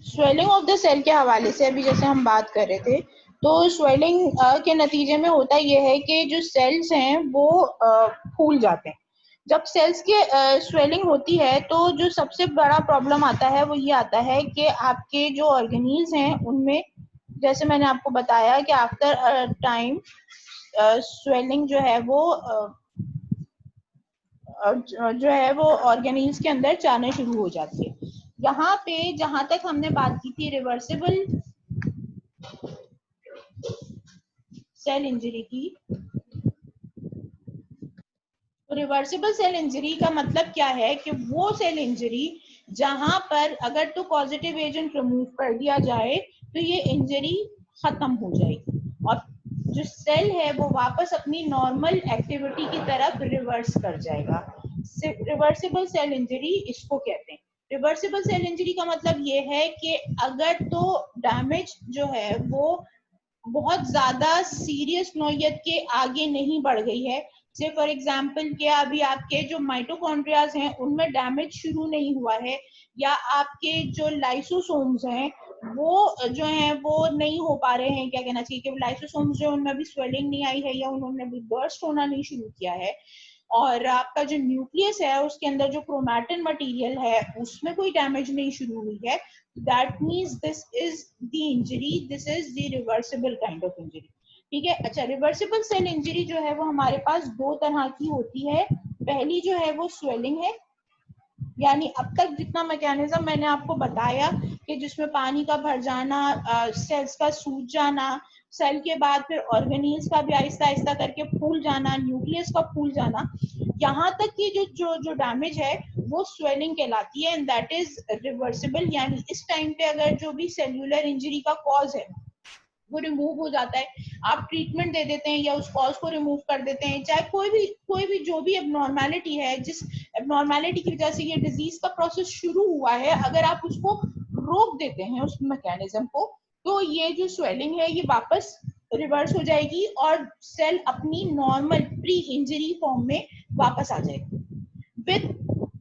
Swelling of the cell के हवाले से अभी जैसे हम बात कर रहे थे, तो स्वेलिंग के नतीजे में होता यह है कि जो सेल्स हैं वो फूल जाते हैं। जब सेल्स के स्वेलिंग होती है तो जो सबसे बड़ा प्रॉब्लम आता है वो ये आता है कि आपके जो ऑर्गेनील्स हैं उनमें, जैसे मैंने आपको बताया कि आफ्टर टाइम स्वेलिंग जो है वो ऑर्गेनील्स के अंदर जाने शुरू हो जाती है। यहाँ पे जहां तक हमने बात की थी रिवर्सिबल सेल इंजरी की, तो रिवर्सिबल सेल इंजरी का मतलब क्या है कि वो सेल इंजरी जहां पर अगर तो पॉजिटिव एजेंट रिमूव कर दिया जाए तो ये इंजरी खत्म हो जाएगी और जो सेल है वो वापस अपनी नॉर्मल एक्टिविटी की तरफ रिवर्स कर जाएगा। रिवर्सिबल सेल इंजरी इसको कहते हैं। रिवर्सिबल सेल इंजरी का मतलब ये है कि अगर तो डैमेज जो है वो बहुत ज्यादा सीरियस नौयत के आगे नहीं बढ़ गई है, से फॉर एग्जाम्पल क्या अभी आपके जो माइटोकॉन्ड्रियाज हैं उनमें डैमेज शुरू नहीं हुआ है, या आपके जो लाइसोसोम्स हैं वो जो है वो नहीं हो पा रहे हैं, क्या कहना चाहिए कि लाइसोसोम्स जो उनमें अभी स्वेलिंग नहीं आई है या उन्होंने अभी बर्स्ट होना नहीं शुरू किया है, और आपका जो न्यूक्लियस है उसके अंदर जो क्रोमैटिन मटेरियल है उसमें कोई डैमेज नहीं शुरू हुई है, that means this is the injury, this is the reversible kind of injury. ठीक है। अच्छा, रिवर्सिबल सेल इंजरी जो है वो हमारे पास दो तरह की होती है। पहली जो है वो स्वेलिंग है, यानी अब तक जितना मैकेनिज्म मैंने आपको बताया कि जिसमें पानी का भर जाना, सेल्स का सूज जाना, सेल के बाद फिर ऑर्गेनील्स का भी आहिस्ता आहिस्ता करके फूल जाना, न्यूक्लियस का फूल जाना, यहाँ तक की जो जो जो डैमेज है वो स्वेलिंग कहलाती है एंड दैट इज रिवर्सिबल। यानी इस टाइम पे अगर जो भी सेल्यूलर इंजरी का कॉज है वो रिमूव हो जाता है, आप ट्रीटमेंट दे देते हैं या उस कॉज को रिमूव कर देते हैं, चाहे कोई भी जो भी एबनॉर्मेलिटी है, जिस एबनॉर्मेलिटी की वजह से ये डिजीज का प्रोसेस शुरू हुआ है, अगर आप उसको रोक देते हैं उस मैकेनिज्म को, तो ये जो स्वेलिंग है ये वापस रिवर्स हो जाएगी और सेल अपनी नॉर्मल प्री इंजरी फॉर्म में वापस आ जाएगी विद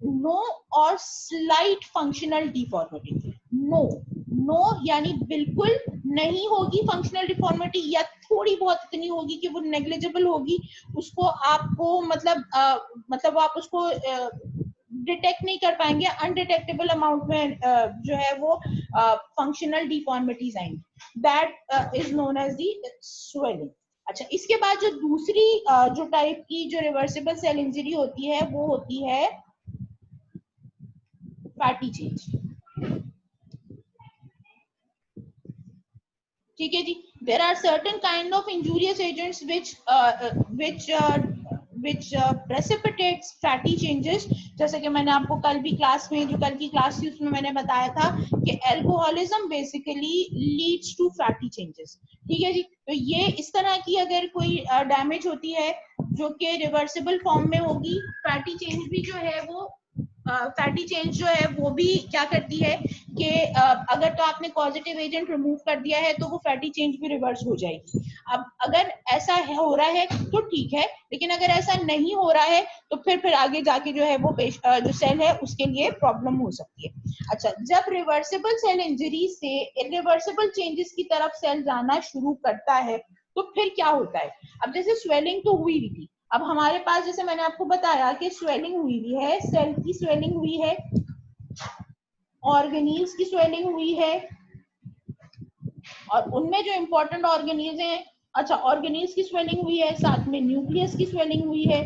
नो और slight functional deformity. No, no यानी बिल्कुल नहीं होगी फंक्शनल डिफॉर्मिटी, या थोड़ी बहुत इतनी होगी कि वो नेग्लिजिबल होगी, उसको आपको मतलब आप उसको डिटेक्ट नहीं कर पाएंगे, अनडिटेक्टेबल अमाउंट में जो है वो फंक्शनल डिफॉर्मिटीज आएंगी, that is known as the swelling. अच्छा, इसके बाद जो दूसरी जो टाइप की जो रिवर्सिबल सेल इंजरी होती है वो होती है फैटी चेंज। ठीक है जी। There are certain kind of injurious agents which precipitates fatty changes, जैसे कि मैंने आपको कल भी क्लास में, जो कल की क्लास थी उसमें मैंने बताया था कि alcoholism basically leads to fatty changes. ठीक है जी। तो ये इस तरह की अगर कोई डैमेज होती है जो कि रिवर्सिबल फॉर्म में होगी, फैटी चेंज भी जो है वो फैटी चेंज जो है वो भी क्या करती है कि अगर तो आपने पॉजिटिव एजेंट रिमूव कर दिया है तो वो फैटी चेंज भी रिवर्स हो जाएगी। अब अगर ऐसा हो रहा है तो ठीक है, लेकिन अगर ऐसा नहीं हो रहा है तो फिर आगे जाके जो है वो जो सेल है उसके लिए प्रॉब्लम हो सकती है। अच्छा, जब रिवर्सिबल सेल इंजरी से इरिवर्सिबल चेंजेस की तरफ सेल जाना शुरू करता है तो फिर क्या होता है। अब जैसे स्वेलिंग तो हुई थी, अब हमारे पास जैसे मैंने आपको बताया कि स्वेलिंग हुई है, सेल की स्वेलिंग हुई है, ऑर्गेनील्स की स्वेलिंग हुई है, और उनमें जो इंपॉर्टेंट ऑर्गेनील्स हैं, अच्छा ऑर्गेनील्स की स्वेलिंग हुई है, साथ में न्यूक्लियस की स्वेलिंग हुई है,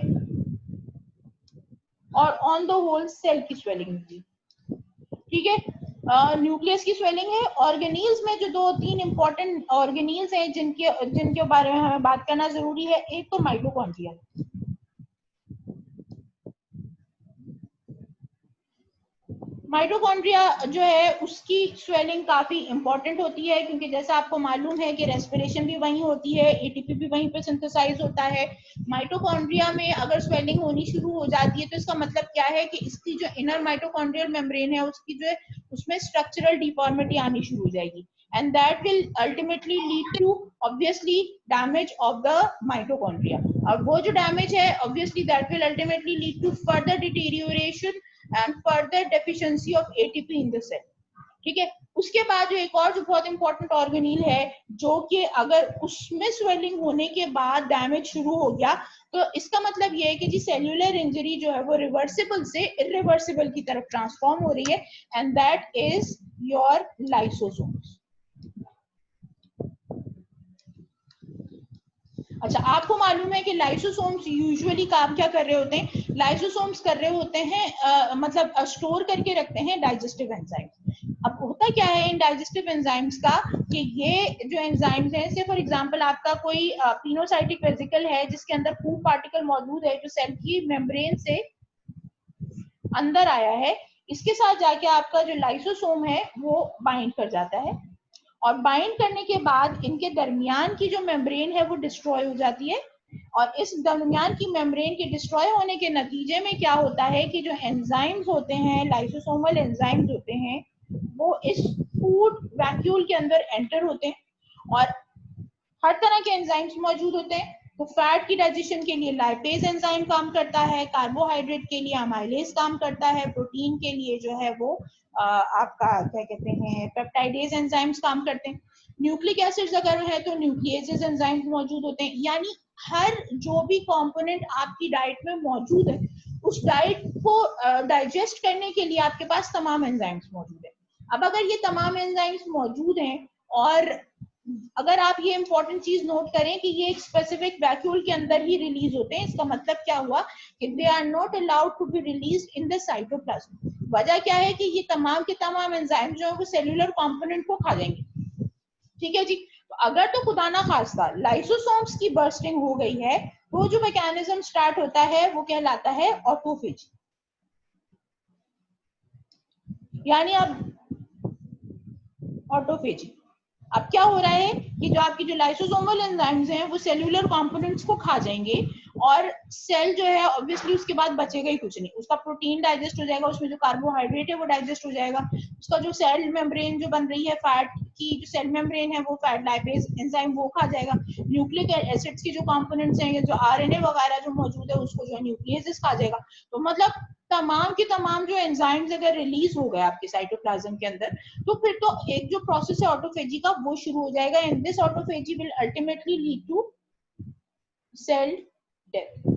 और ऑन द होल सेल की स्वेलिंग हुई। ठीक है। न्यूक्लियस की स्वेलिंग है। ऑर्गेनील्स में जो दो तीन इंपॉर्टेंट ऑर्गेनील्स हैं जिनके बारे में हमें बात करना जरूरी है, एक तो माइटोकॉन्ड्रिया। माइटोकॉन्ड्रिया जो है उसकी स्वेलिंग काफी इंपॉर्टेंट होती है, क्योंकि जैसा आपको मालूम है कि रेस्पिरेशन भी वहीं होती है, एटीपी भी वहीं पे सिंथेसाइज होता है। माइटोकॉन्ड्रिया में अगर स्वेलिंग होनी शुरू हो जाती है तो इसका मतलब क्या है कि इसकी जो इनर माइटोकॉन्ड्रियल मेम्ब्रेन है उसकी जो है उसमें स्ट्रक्चरल डिफॉर्मिटी आनी शुरू हो जाएगी, and that will ultimately lead to obviously damage of the mitochondria, और वो जो डैमेज है obviously that will ultimately lead to further deterioration and further deficiency of ATP in the cell. ठीक है। उसके बाद जो एक और जो बहुत इंपॉर्टेंट ऑर्गेनील है, जो कि अगर उसमें स्वेलिंग होने के बाद डैमेज शुरू हो गया, तो इसका मतलब ये है कि जी सेल्यूलर इंजरी जो है वो रिवर्सिबल से इरिवर्सिबल की तरफ ट्रांसफॉर्म हो रही है, and that is your lysosomes. अच्छा, आपको मालूम है कि लाइसोसोम्स यूजुअली काम क्या कर रहे होते हैं? लाइसोसोम्स कर रहे होते हैं मतलब स्टोर करके रखते हैं डाइजेस्टिव एंजाइम्स। अब होता क्या है इन डाइजेस्टिव एंजाइम्स का, कि ये जो एंजाइम्स हैं, से फॉर एग्जांपल आपका कोई पिनोसाइटिक वेसिकल है जिसके अंदर फूड पार्टिकल मौजूद है जो सेल की मेम्ब्रेन से अंदर आया है, इसके साथ जाके आपका जो लाइसोसोम है वो बाइंड कर जाता है, और बाइंड करने के बाद इनके दरमियान की जो मेम्ब्रेन है वो डिस्ट्रॉय हो जाती है, और इस दरमियान की मेम्ब्रेन के डिस्ट्रॉय होने के नतीजे में क्या होता है कि जो एंजाइम्स होते हैं, लाइसोसोमल एंजाइम्स होते हैं, वो इस फूड वैक्यूल के अंदर एंटर होते हैं, और हर तरह के एंजाइम्स मौजूद होते हैं। तो फैट की डाइजेशन के लिए लाइपेज एंजाइम काम करता है, कार्बोहाइड्रेट के लिए अमाइलेज काम करता है, प्रोटीन के लिए जो है वो आपका क्या कहते हैं पेप्टाइडेज एंजाइम्स काम करते हैं, न्यूक्लिक एसिड्स अगर है तो न्यूक्लिएजेस एंजाइम्स मौजूद होते हैं। यानी हर जो भी कंपोनेंट आपकी डाइट में मौजूद है, उस डाइट को डाइजेस्ट करने के लिए आपके पास तमाम एंजाइम्स मौजूद है। अब अगर ये तमाम एंजाइम्स मौजूद हैं, और अगर आप ये इंपॉर्टेंट चीज नोट करें कि ये एक स्पेसिफिक वैक्यूल के अंदर ही रिलीज होते हैं, इसका मतलब क्या हुआ कि they are not allowed to be release in the cytoplasm. वजह क्या है कि ये तमाम के तमाम एंजाइम जो है वो सेल्यूलर कंपोनेंट को खा जाएंगे। ठीक है जी। तो अगर तो खुदा ना खास्ता लाइसोसोम्स की बर्स्टिंग हो गई है, तो जो मैकेनिज्म स्टार्ट होता है वो कहलाता है ऑटोफेजी। यानी अब ऑटोफेजी, अब क्या हो रहा है कि जो आपकी जो लाइसोसोमल एंजाइम्स हैं वो सेल्यूलर कंपोनेंट्स को खा जाएंगे, और सेल जो है ऑब्वियसली उसके बाद बचेगा ही कुछ नहीं, उसका प्रोटीन डाइजेस्ट हो जाएगा, उसमें जो कार्बोहाइड्रेट है वो डाइजेस्ट हो जाएगा, उसका जो सेल मेम्ब्रेन जो बन रही है फैट की जो सेल मेम्ब्रेन है वो फैट लाइपेज एंजाइम वो खा जाएगा, न्यूक्लिक एसिड्स की जो कंपोनेंट्स हैं जो आरएनए वगैरह जो मौजूद है उसको जो है न्यूक्लियस खा जाएगा। तो मतलब तमाम के तमाम जो एंजाइम्स अगर रिलीज हो गए आपके साइटोप्लाज्म के अंदर, तो फिर तो एक जो प्रोसेस है ऑटोफेजी का वो शुरू हो जाएगा, and this autophagy will ultimately lead to cell death.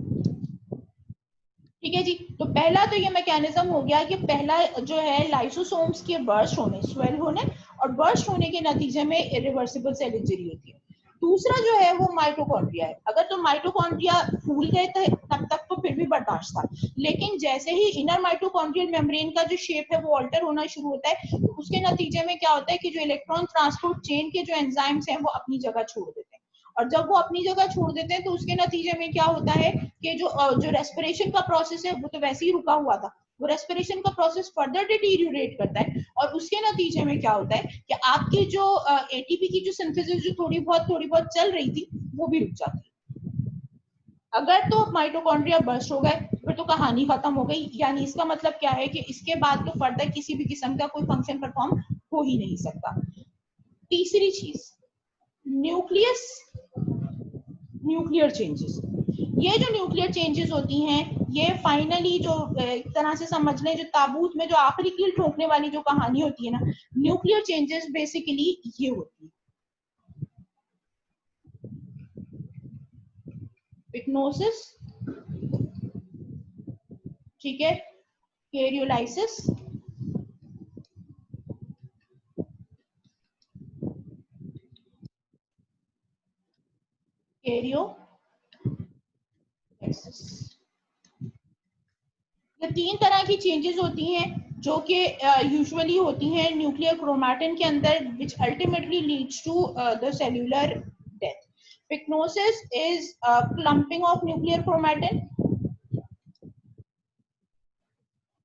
ठीक है जी। तो पहला तो ये मैकेनिज्म हो गया कि पहला जो है लाइसोसोम्स के बर्स्ट होने, स्वेल होने और बर्स्ट होने के नतीजे में इरिवर्सिबल सेल इंजरी होती है। दूसरा जो है वो माइटोकॉन्ड्रिया है। अगर तो माइटोकॉन्ड्रिया फूल गए थे तब तक तो फिर भी बर्दाश्त था, लेकिन जैसे ही इनर माइटोकॉन्ड्रियल मेम्ब्रेन का जो शेप है वो ऑल्टर होना शुरू होता है, तो उसके नतीजे में क्या होता है कि जो इलेक्ट्रॉन ट्रांसपोर्ट चेन के जो एंजाइम्स हैं वो अपनी जगह छोड़ देते हैं, और जब वो अपनी जगह छोड़ देते हैं तो उसके नतीजे में क्या होता है कि जो रेस्पिरेशन का प्रोसेस है वो तो वैसे ही रुका हुआ था, वो रेस्पिरेशन का प्रोसेस फर्दर डिटीरियोरेट करता है, और उसके नतीजे में क्या होता है कि आपकी जो एटीपी की जो सिंथेसिस जो थोड़ी बहुत चल रही थी वो भी रुक जाती है। अगर तो माइटोकॉन्ड्रिया बर्स्ट हो गए फिर तो कहानी खत्म हो गई, यानी इसका मतलब क्या है कि इसके बाद तो फर्दर किसी भी किस्म का कोई फंक्शन परफॉर्म हो ही नहीं सकता। तीसरी चीज, न्यूक्लियस न्यूक्लियर चेंजेस। ये जो न्यूक्लियर चेंजेस होती हैं ये फाइनली जो एक तरह से समझ लें जो ताबूत में जो आखिरी कील ठोकने वाली जो कहानी होती है ना, न्यूक्लियर चेंजेस बेसिकली ये होती है। पिक्नोसिस, ठीक है, कैरियोलाइसिस, कैरियोलाइसिस, ये तीन तरह की चेंजेस होती हैं जो कि यूजुअली होती हैं न्यूक्लियर क्रोमैटिन के अंदर, which ultimately leads to the cellular death. Pyknosis is clumping of nuclear chromatin.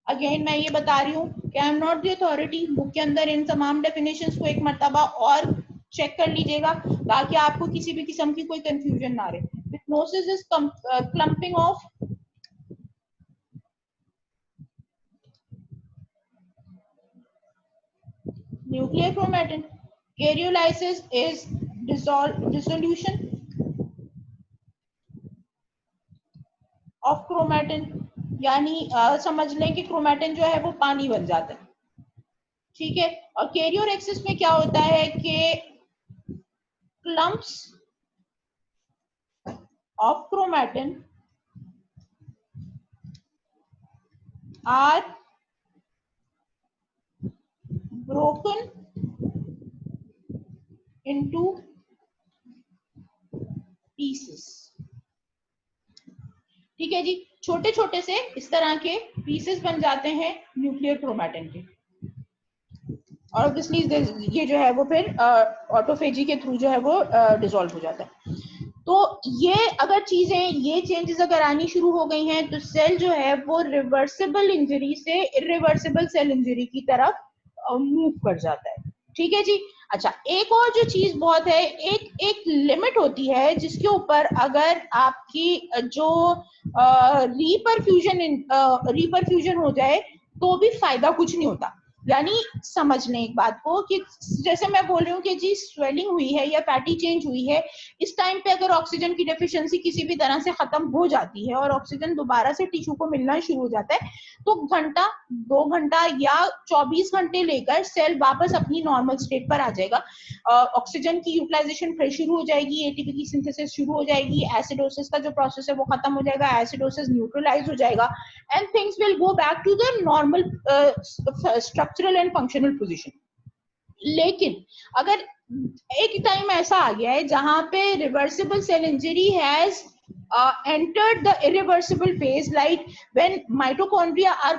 Again मैं ये बता रही हूँ कि I am not the authority, book के अंदर इन तमाम डेफिनेशंस को एक मर्तबा और चेक कर लीजिएगा ताकि आपको किसी भी किस्म की कोई कंफ्यूजन ना रहे। Pyknosis is clumping of nuclear chromatin. Karyolysis is dissolution of chromatin, यानी समझ लें कि क्रोमैटिन जो है वो पानी बन जाता है। ठीक है। और कैरियोरेक्सिस में क्या होता है कि clumps of chromatin are broken into pieces। ठीक है जी, छोटे छोटे से इस तरह के पीसेस बन जाते हैं न्यूक्लियर क्रोमैटिन के। और ऑब्वियसली ये जो है वो फिर ऑटोफेजी के थ्रू जो है वो डिसॉल्व हो जाता है। तो ये अगर चीजें, ये चेंजेस अगर आनी शुरू हो गई हैं तो सेल जो है वो रिवर्सिबल इंजरी से इरिवर्सिबल सेल इंजरी की तरफ मूव कर जाता है। ठीक है जी। अच्छा, एक और जो चीज बहुत है, एक लिमिट होती है जिसके ऊपर अगर आपकी जो रिपरफ्यूजन हो जाए तो भी फायदा कुछ नहीं होता। यानी समझ लें एक बात को कि जैसे मैं बोल रही हूँ कि जी स्वेलिंग हुई है या फैटी चेंज हुई है, इस टाइम पे अगर ऑक्सीजन की डेफिशिएंसी किसी भी तरह से खत्म हो जाती है और ऑक्सीजन दोबारा से टिश्यू को मिलना शुरू हो जाता है, तो घंटा 2 घंटा या 24 घंटे लेकर सेल वापस अपनी नॉर्मल स्टेट पर आ जाएगा। ऑक्सीजन की यूटिलाइजेशन फिर शुरू हो जाएगी, एटीपी की सिंथेसिस शुरू हो जाएगी, एसिडोसिस का जो प्रोसेस है वो खत्म हो जाएगा, एसिडोसिस न्यूट्रलाइज हो जाएगा and things will go back to the normal structural and functional position. लेकिन अगर एक टाइम ऐसा आ गया है जहां पे reversible cell injury has entered the irreversible phase, like when mitochondria are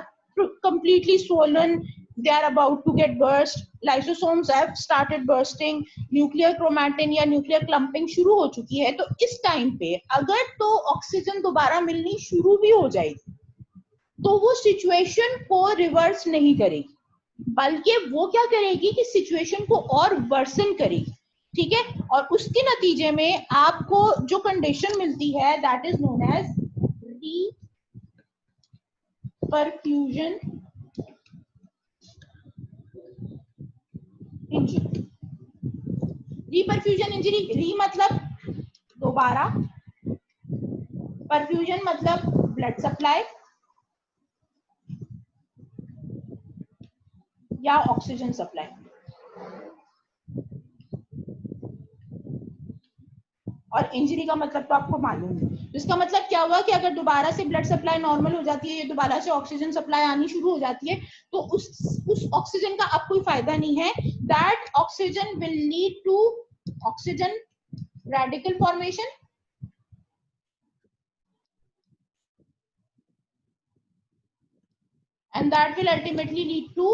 completely swollen, they are about to get burst, lysosomes have started bursting, nuclear chromatin या nuclear clumping शुरू हो चुकी है, तो इस टाइम पे अगर तो ऑक्सीजन दोबारा मिलनी शुरू भी हो जाएगी तो वो सिचुएशन को रिवर्स नहीं करेगी, बल्कि वो क्या करेगी कि सिचुएशन को और वर्सन करेगी। ठीक है। और उसके नतीजे में आपको जो कंडीशन मिलती है that is known as reperfusion injury. Reperfusion injury, re मतलब दोबारा, परफ्यूजन मतलब ब्लड सप्लाई या ऑक्सीजन सप्लाई। और इंजरी का मतलब तो आपको मालूम है। इसका मतलब क्या हुआ कि अगर दोबारा से ब्लड सप्लाई नॉर्मल हो जाती है या दोबारा से ऑक्सीजन सप्लाई आनी शुरू हो जाती है तो उस ऑक्सीजन का अब कोई फायदा नहीं है। That oxygen will lead to oxygen radical formation and that will ultimately lead to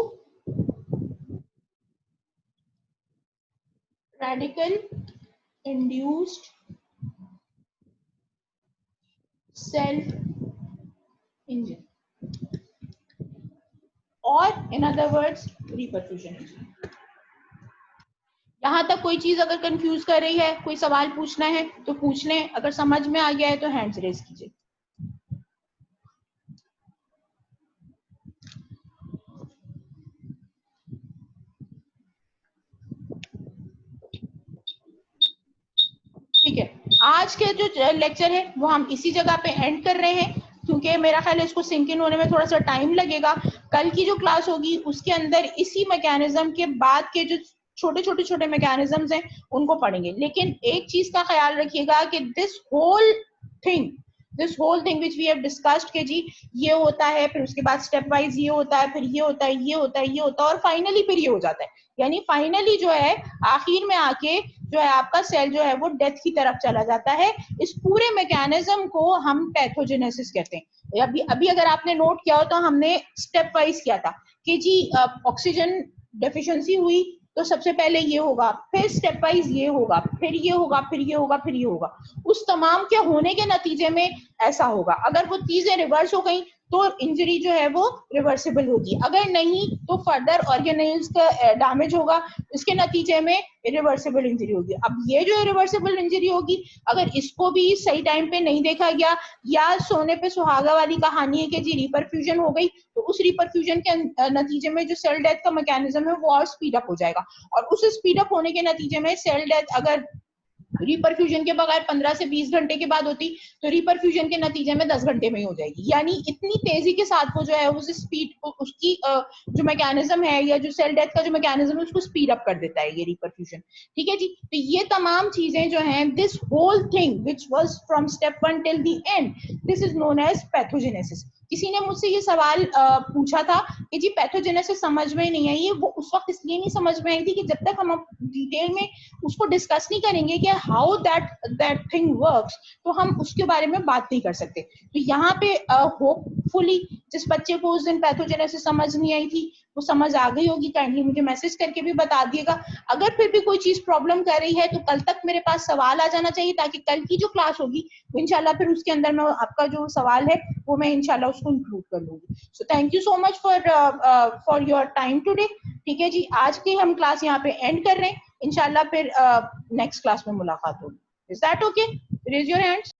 radical induced cell injury or in other words reperfusion injury। यहां तक कोई चीज अगर कंफ्यूज कर रही है, कोई सवाल पूछना है तो पूछ लें, अगर समझ में आ गया है तो हैंड्स रेज कीजिए। ठीक है, आज के जो लेक्चर है वो हम इसी जगह पे एंड कर रहे हैं क्योंकि मेरा ख्याल है इसको सिंक इन होने में थोड़ा सा टाइम लगेगा। कल की जो क्लास होगी उसके अंदर इसी मैकेनिज्म के बाद के जो छोटे मैकेनिज्म्स हैं उनको पढ़ेंगे। लेकिन एक चीज का ख्याल रखिएगा कि this whole thing which we have discussed के जी ये होता है, फिर उसके बाद स्टेप वाइज ये होता है, फिर ये होता है, ये होता है, ये होता है और फाइनली फिर ये हो जाता है। यानी फाइनली जो है आखिर में आके जो है आपका सेल जो है वो डेथ की तरफ चला जाता है। इस पूरे मैकेनिज्म को हम पैथोजेनेसिस कहते हैं। अभी अगर आपने नोट किया हो तो हमने स्टेप वाइज किया था कि जी ऑक्सीजन डेफिशिएंसी हुई तो सबसे पहले ये होगा, फिर स्टेप वाइज ये होगा, फिर ये होगा, फिर ये होगा, फिर ये होगा। उस तमाम के होने के नतीजे में ऐसा होगा। अगर वो चीजें रिवर्स हो गई तो इंजरी जो है वो रिवर्सिबल होगी, अगर नहीं तो फर्दर ऑर्गेनेल्स का डैमेज होगा, इसके नतीजे में इरिवर्सिबल इंजरी होगी। अब ये जो इरिवर्सिबल इंजरी होगी अगर इसको भी सही टाइम पे नहीं देखा गया या सोने पे सुहागा वाली कहानी है कि जी रिपरफ्यूजन हो गई तो उस रिपरफ्यूजन के नतीजे में जो सेल डेथ का मैकेनिज्म है वो और स्पीड अप हो जाएगा और उस स्पीड अप होने के नतीजे में सेल डेथ अगर रिपरफ्यूजन के बगैर 15 से 20 घंटे के बाद होती तो रिपरफ्यूजन के नतीजे में 10 घंटे में ही हो जाएगी। यानी इतनी तेजी के साथ वो जो है उस स्पीड उसकी जो मैकेनिज्म है या जो सेल डेथ का जो मैकेनिज्म है उसको स्पीड अप कर देता है ये रिपरफ्यूजन। ठीक है जी। तो ये तमाम चीजें जो हैं, this whole thing which was from step 1 till the end, this is known as pathogenesis. किसी ने मुझसे ये सवाल पूछा था कि जी पैथोजेनेसिस समझ में नहीं आई है। वो उस वक्त इसलिए नहीं समझ में आई थी कि जब तक हम डिटेल में उसको डिस्कस नहीं करेंगे कि हाउ दैट थिंग वर्क्स, तो हम उसके बारे में बात नहीं कर सकते। तो यहाँ पे होपफुली जिस बच्चे को उस दिन पैथोजेनेसिस समझ नहीं आई थी वो समझ आ गई होगी। काइंडली मुझे मैसेज करके भी बता दिएगा। अगर फिर भी कोई चीज प्रॉब्लम कर रही है तो कल तक मेरे पास सवाल आ जाना चाहिए, ताकि कल की जो क्लास होगी वो इंशाल्लाह फिर उसके अंदर मैं आपका जो सवाल है वो मैं इंशाल्लाह उसको इंक्लूड कर लूंगी। So thank you so much for your time today. ठीक है जी, आज की हम क्लास यहाँ पे एंड कर रहे हैं। इंशाल्लाह फिर नेक्स्ट क्लास में मुलाकात होगी। Is that okay? Raise your hands.